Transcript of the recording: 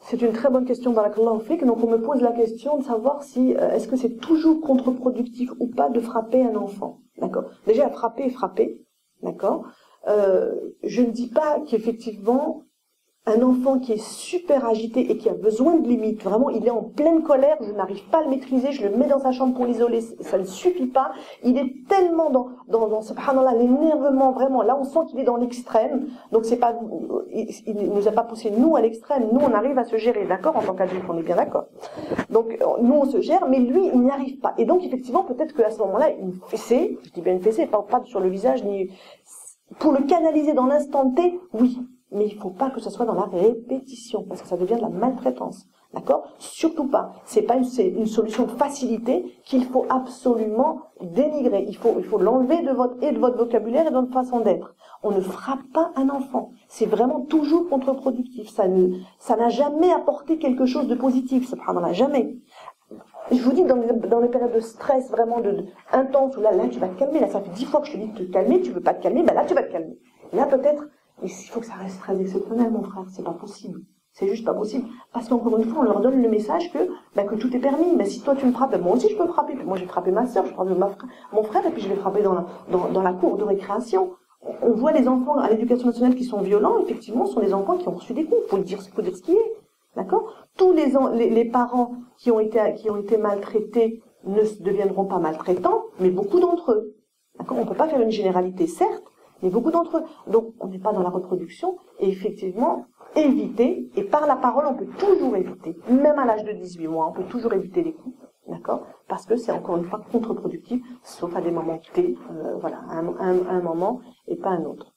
C'est une très bonne question, barakallahu fik. Donc on me pose la question de savoir si est-ce que c'est toujours contre-productif ou pas de frapper un enfant. D'accord. Déjà frapper est frapper. D'accord. Je ne dis pas qu'effectivement un enfant qui est super agité et qui a besoin de limites, vraiment il est en pleine colère, je n'arrive pas à le maîtriser, je le mets dans sa chambre pour l'isoler, ça ne suffit pas, il est tellement dans subhanallah, l'énervement, vraiment, là on sent qu'il est dans l'extrême, donc c'est pas, il nous a pas poussé nous à l'extrême, nous on arrive à se gérer, d'accord, en tant qu'adulte, on est bien d'accord. Donc nous on se gère, mais lui il n'y arrive pas, et donc effectivement peut-être qu'à ce moment-là, une fessée, je dis bien une fessée, pas sur le visage, ni pour le canaliser dans l'instant T, oui. Mais il ne faut pas que ce soit dans la répétition, parce que ça devient de la maltraitance. D'accord? Surtout pas. C'est pas une solution de facilité qu'il faut absolument dénigrer. Il faut l'enlever de votre vocabulaire et de votre façon d'être. On ne frappe pas un enfant. C'est vraiment toujours contre-productif. Ça n'a jamais apporté quelque chose de positif. Subhanallah, jamais. Je vous dis, dans les périodes de stress vraiment intense, où là, tu vas te calmer. Là, ça fait 10 fois que je te dis de te calmer, tu veux pas te calmer, ben là, tu vas te calmer. Là, peut-être, il faut que ça reste très exceptionnel, mon frère. C'est pas possible. C'est juste pas possible. Parce qu'encore une fois, on leur donne le message que tout est permis. Mais si toi tu me frappes, moi aussi je peux frapper. Puis moi j'ai frappé ma soeur, je frappe mon frère, et puis je vais frapper dans la cour de récréation. On voit les enfants à l'éducation nationale qui sont violents, effectivement, ce sont des enfants qui ont reçu des coups. Faut dire ce qu'il est. D'accord? Tous les parents qui ont été maltraités ne deviendront pas maltraitants, mais beaucoup d'entre eux. D'accord? On peut pas faire une généralité, certes, mais beaucoup d'entre eux. Donc, on n'est pas dans la reproduction, et effectivement, éviter, et par la parole, on peut toujours éviter, même à l'âge de 18 mois, on peut toujours éviter les coups, d'accord? Parce que c'est encore une fois contre-productif, sauf à des moments T, voilà, un moment et pas un autre.